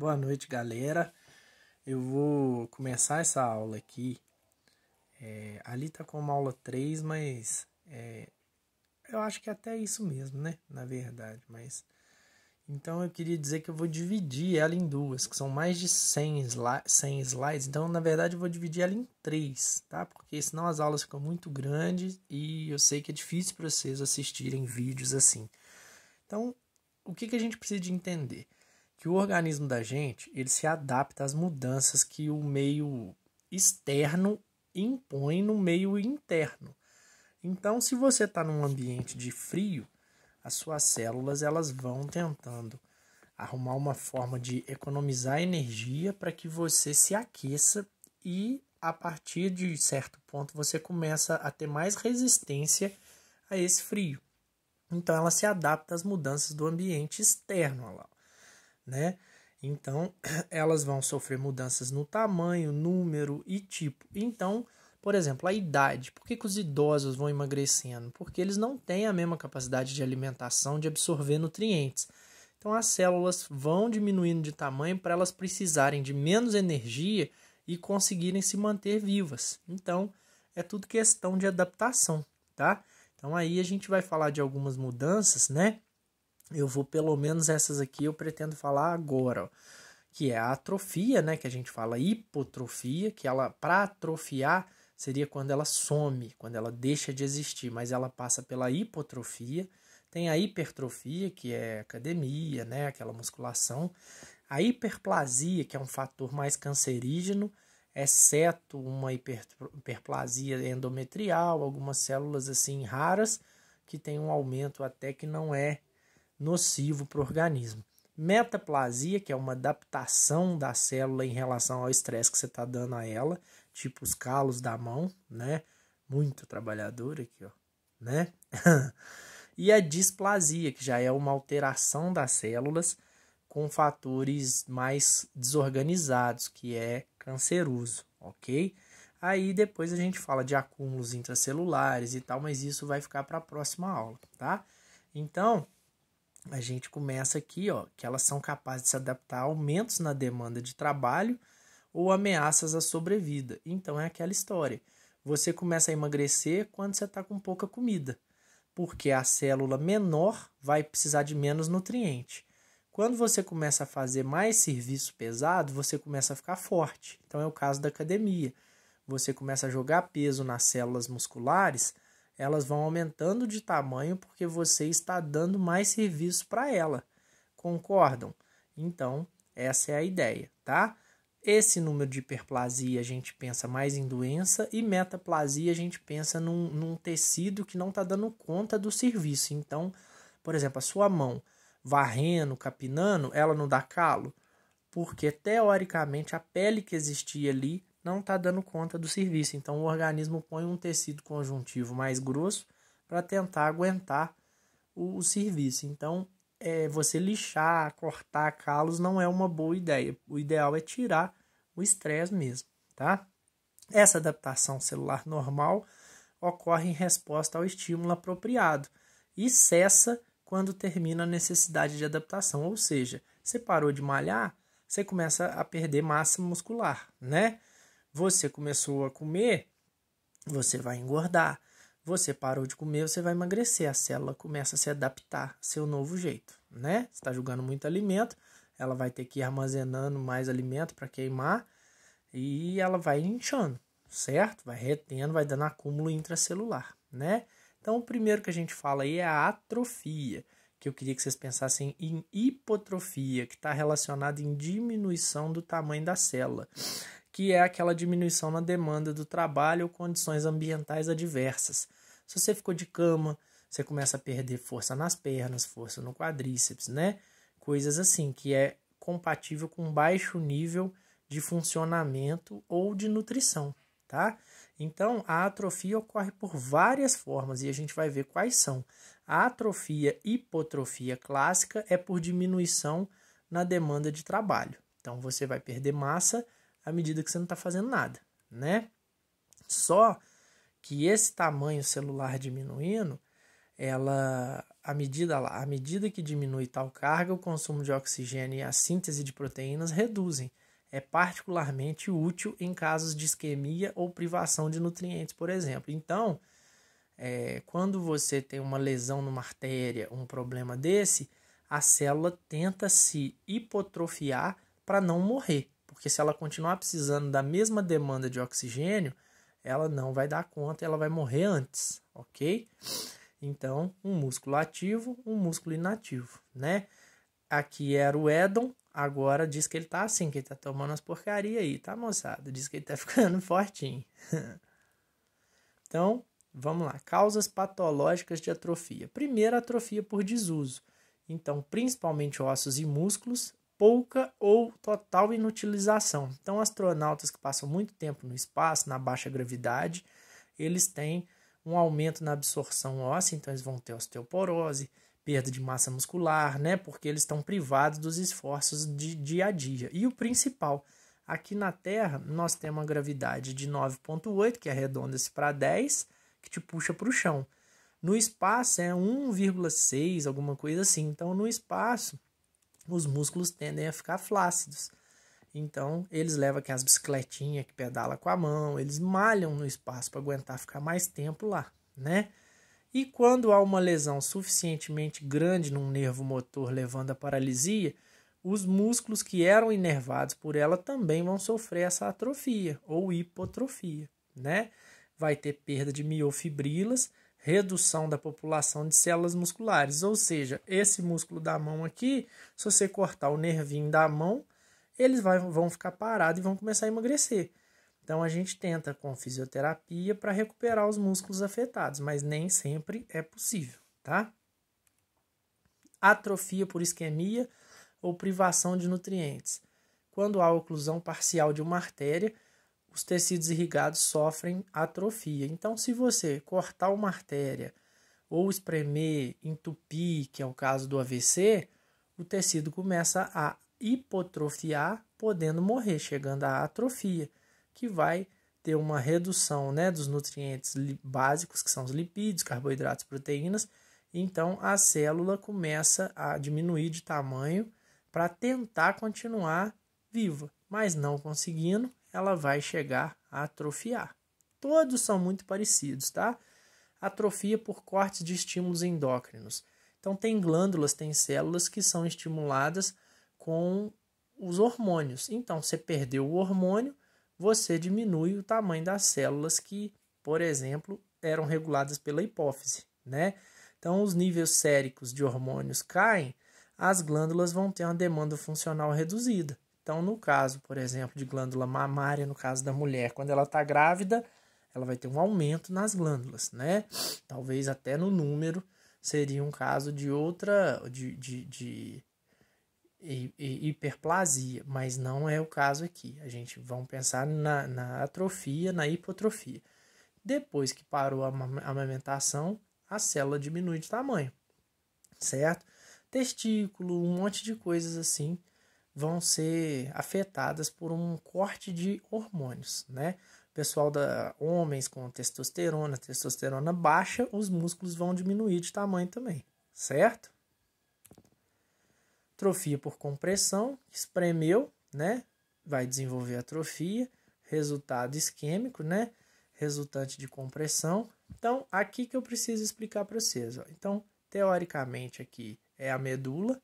Boa noite, galera. Eu vou começar essa aula aqui. Ali tá como aula 3, mas eu acho que é até isso mesmo, né? Na verdade, mas... Então eu queria dizer que eu vou dividir ela em duas, que são mais de 100 slides. Então, na verdade, eu vou dividir ela em 3, tá? Porque senão as aulas ficam muito grandes e eu sei que é difícil para vocês assistirem vídeos assim. Então, o que a gente precisa de entender? Que o organismo da gente, ele se adapta às mudanças que o meio externo impõe no meio interno. Então, se você está num ambiente de frio, as suas células elas vão tentando arrumar uma forma de economizar energia para que você se aqueça e, a partir de certo ponto, você começa a ter mais resistência a esse frio. Então, ela se adapta às mudanças do ambiente externo, né? Então, elas vão sofrer mudanças no tamanho, número e tipo. Então, por exemplo, a idade. Por que os idosos vão emagrecendo? Porque eles não têm a mesma capacidade de alimentação, de absorver nutrientes. Então, as células vão diminuindo de tamanho para elas precisarem de menos energia e conseguirem se manter vivas. Então, é tudo questão de adaptação, tá? Então, aí a gente vai falar de algumas mudanças, né? Eu vou, pelo menos essas aqui, eu pretendo falar agora, ó, que é a atrofia, né? Que a gente fala hipotrofia, que ela, para atrofiar, seria quando ela some, quando ela deixa de existir, mas ela passa pela hipotrofia. Tem a hipertrofia, que é academia, né? Aquela musculação. A hiperplasia, que é um fator mais cancerígeno, exceto uma hiperplasia endometrial, algumas células assim raras, que tem um aumento até que não é nocivo para o organismo. Metaplasia, que é uma adaptação da célula em relação ao estresse que você está dando a ela, tipo os calos da mão, né? Muito trabalhador aqui, ó, né? E a displasia, que já é uma alteração das células com fatores mais desorganizados, que é canceroso, ok? Aí depois a gente fala de acúmulos intracelulares e tal, mas isso vai ficar para a próxima aula, tá? Então, a gente começa aqui, ó, que elas são capazes de se adaptar a aumentos na demanda de trabalho ou ameaças à sobrevida. Então é aquela história. Você começa a emagrecer quando você está com pouca comida, porque a célula menor vai precisar de menos nutriente. Quando você começa a fazer mais serviço pesado, você começa a ficar forte. Então é o caso da academia. Você começa a jogar peso nas células musculares, elas vão aumentando de tamanho porque você está dando mais serviço para ela. Concordam? Então, essa é a ideia, tá? Esse número de hiperplasia a gente pensa mais em doença e metaplasia a gente pensa num tecido que não está dando conta do serviço. Então, por exemplo, a sua mão varrendo, capinando, ela não dá calo? Porque, teoricamente, a pele que existia ali não está dando conta do serviço. Então, o organismo põe um tecido conjuntivo mais grosso para tentar aguentar o serviço. Então, você lixar, cortar calos não é uma boa ideia. O ideal é tirar o estresse mesmo, tá? Essa adaptação celular normal ocorre em resposta ao estímulo apropriado e cessa quando termina a necessidade de adaptação. Ou seja, você parou de malhar, você começa a perder massa muscular, né? Você começou a comer, você vai engordar. Você parou de comer, você vai emagrecer. A célula começa a se adaptar ao seu novo jeito, né? Você está jogando muito alimento, ela vai ter que ir armazenando mais alimento para queimar e ela vai inchando, certo? Vai retendo, vai dando acúmulo intracelular, né? Então, o primeiro que a gente fala aí é a atrofia, que eu queria que vocês pensassem em hipotrofia, que está relacionada em diminuição do tamanho da célula, que é aquela diminuição na demanda do trabalho ou condições ambientais adversas. Se você ficou de cama, você começa a perder força nas pernas, força no quadríceps, né? Coisas assim, que é compatível com baixo nível de funcionamento ou de nutrição, tá? Então, a atrofia ocorre por várias formas e a gente vai ver quais são. A atrofia hipotrofia clássica é por diminuição na demanda de trabalho. Então, você vai perder massa à medida que você não está fazendo nada, né? Só que esse tamanho celular diminuindo à medida que diminui tal carga, o consumo de oxigênio e a síntese de proteínas reduzem. É particularmente útil em casos de isquemia ou privação de nutrientes, por exemplo. Então, quando você tem uma lesão numa artéria, um problema desse, a célula tenta se hipotrofiar para não morrer, porque se ela continuar precisando da mesma demanda de oxigênio, ela não vai dar conta, ela vai morrer antes, ok? Então, um músculo ativo, um músculo inativo, né? Aqui era o Edon, agora diz que ele tá assim, que ele tá tomando as porcarias aí, tá, moçada? Diz que ele tá ficando fortinho. Então, vamos lá. Causas patológicas de atrofia. Primeiro, atrofia por desuso. Então, principalmente ossos e músculos, pouca ou total inutilização. Então, astronautas que passam muito tempo no espaço, na baixa gravidade, eles têm um aumento na absorção óssea, então eles vão ter osteoporose, perda de massa muscular, né? Porque eles estão privados dos esforços de dia a dia. E o principal, aqui na Terra, nós temos uma gravidade de 9,8, que arredonda-se para 10, que te puxa para o chão. No espaço é 1,6, alguma coisa assim. Então, no espaço, os músculos tendem a ficar flácidos. Então, eles levam aquelas bicicletinhas que pedala com a mão, eles malham no espaço para aguentar ficar mais tempo lá, né? E quando há uma lesão suficientemente grande num nervo motor levando à paralisia, os músculos que eram inervados por ela também vão sofrer essa atrofia ou hipotrofia, né? Vai ter perda de miofibrilas, redução da população de células musculares, ou seja, esse músculo da mão aqui, se você cortar o nervinho da mão, eles vão ficar parados e vão começar a emagrecer. Então, a gente tenta com fisioterapia para recuperar os músculos afetados, mas nem sempre é possível, tá? Atrofia por isquemia ou privação de nutrientes. Quando há oclusão parcial de uma artéria, os tecidos irrigados sofrem atrofia. Então, se você cortar uma artéria ou espremer, entupir, que é o caso do AVC, o tecido começa a hipotrofiar, podendo morrer, chegando à atrofia, que vai ter uma redução, né, dos nutrientes básicos, que são os lipídios, carboidratos, proteínas. Então, a célula começa a diminuir de tamanho para tentar continuar viva, mas não conseguindo, ela vai chegar a atrofiar. Todos são muito parecidos, tá? Atrofia por cortes de estímulos endócrinos. Então, tem glândulas, tem células que são estimuladas com os hormônios. Então, você perdeu o hormônio, você diminui o tamanho das células que, por exemplo, eram reguladas pela hipófise, né? Então, os níveis séricos de hormônios caem, as glândulas vão ter uma demanda funcional reduzida. Então, no caso, por exemplo, de glândula mamária, no caso da mulher, quando ela está grávida, ela vai ter um aumento nas glândulas, né? Talvez até no número seria um caso de outra, de hiperplasia, mas não é o caso aqui. A gente vai pensar na atrofia, na hipotrofia. Depois que parou a amamentação, a célula diminui de tamanho, certo? Testículo, um monte de coisas assim vão ser afetadas por um corte de hormônios, né? Pessoal homens com testosterona baixa, os músculos vão diminuir de tamanho também, certo? Atrofia por compressão, espremeu, né? Vai desenvolver atrofia, resultado isquêmico, né? Resultante de compressão. Então, aqui que eu preciso explicar para vocês. Ó. Então, teoricamente, aqui é a medula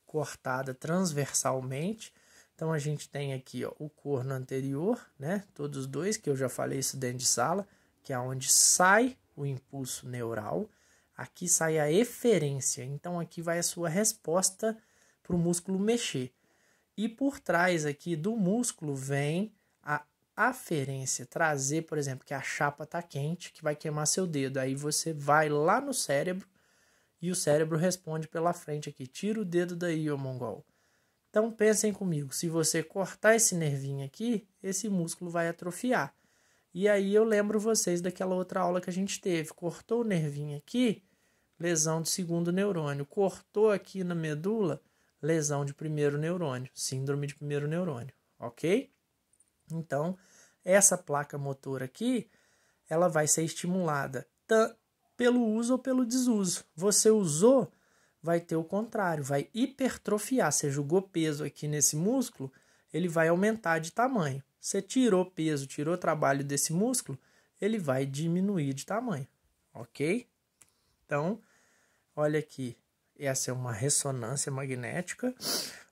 cortada transversalmente. Então, a gente tem aqui ó, o corno anterior, né? Todos dois, que eu já falei isso dentro de sala, que é onde sai o impulso neural. Aqui sai a eferência. Então, aqui vai a sua resposta para o músculo mexer. E por trás aqui do músculo vem a aferência, trazer, por exemplo, que a chapa está quente, que vai queimar seu dedo. Aí você vai lá no cérebro e o cérebro responde pela frente aqui. Tira o dedo daí, ô mongol. Então pensem comigo, se você cortar esse nervinho aqui, esse músculo vai atrofiar. E aí eu lembro vocês daquela outra aula que a gente teve. Cortou o nervinho aqui, lesão de segundo neurônio. Cortou aqui na medula, lesão de primeiro neurônio, síndrome de primeiro neurônio, ok? Então, essa placa motora aqui, ela vai ser estimulada pelo uso ou pelo desuso. Você usou, vai ter o contrário, vai hipertrofiar. Você jogou peso aqui nesse músculo, ele vai aumentar de tamanho. Você tirou peso, tirou trabalho desse músculo, ele vai diminuir de tamanho, ok? Então, olha aqui, essa é uma ressonância magnética,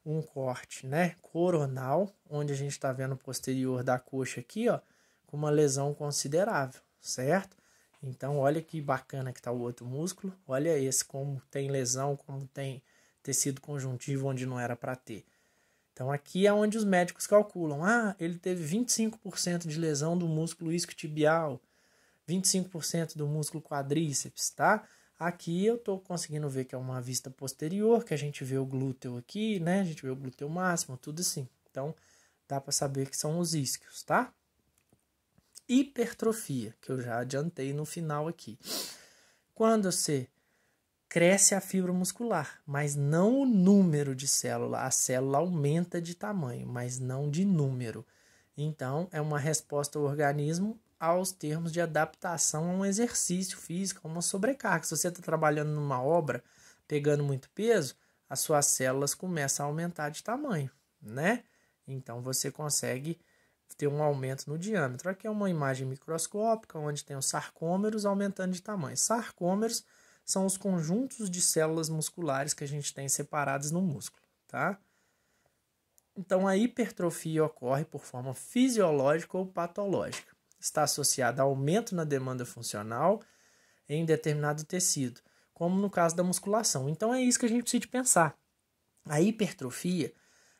um corte, né, coronal, onde a gente está vendo o posterior da coxa aqui, ó, com uma lesão considerável, certo? Então, olha que bacana que está o outro músculo, olha esse como tem lesão, como tem tecido conjuntivo onde não era para ter. Então, aqui é onde os médicos calculam, ele teve 25% de lesão do músculo isquiotibial, 25% do músculo quadríceps, tá? Aqui eu estou conseguindo ver que é uma vista posterior, que a gente vê o glúteo aqui, né? A gente vê o glúteo máximo, tudo assim. Então, dá para saber que são os isquios, tá? Hipertrofia, que eu já adiantei no final aqui. Quando você cresce a fibra muscular, mas não o número de célula. A célula aumenta de tamanho, mas não de número. Então, é uma resposta ao organismo aos termos de adaptação a um exercício físico, a uma sobrecarga. Se você está trabalhando numa obra, pegando muito peso, as suas células começam a aumentar de tamanho, né? Então, você consegue ter um aumento no diâmetro. Aqui é uma imagem microscópica, onde tem os sarcômeros aumentando de tamanho. Sarcômeros são os conjuntos de células musculares que a gente tem separadas no músculo, tá? Então, a hipertrofia ocorre por forma fisiológica ou patológica. Está associada a aumento na demanda funcional em determinado tecido, como no caso da musculação. Então, é isso que a gente precisa de pensar. A hipertrofia,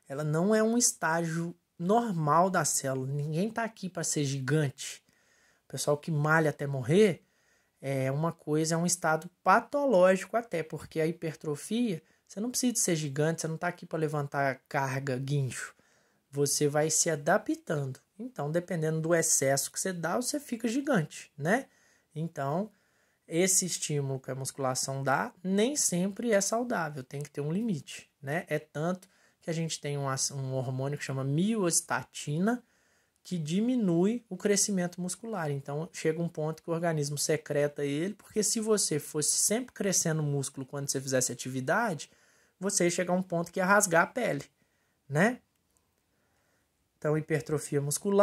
ela não é um estágio normal da célula. Ninguém está aqui para ser gigante. O pessoal que malha até morrer, é um estado patológico até, porque a hipertrofia, você não precisa de ser gigante, você não está aqui para levantar carga, guincho. Você vai se adaptando. Então, dependendo do excesso que você dá, você fica gigante, né? Então, esse estímulo que a musculação dá, nem sempre é saudável, tem que ter um limite, né? É tanto que a gente tem um hormônio que chama miostatina, que diminui o crescimento muscular. Então, chega um ponto que o organismo secreta ele, porque se você fosse sempre crescendo músculo quando você fizesse atividade, você ia chegar a um ponto que ia rasgar a pele, né? Então, hipertrofia muscular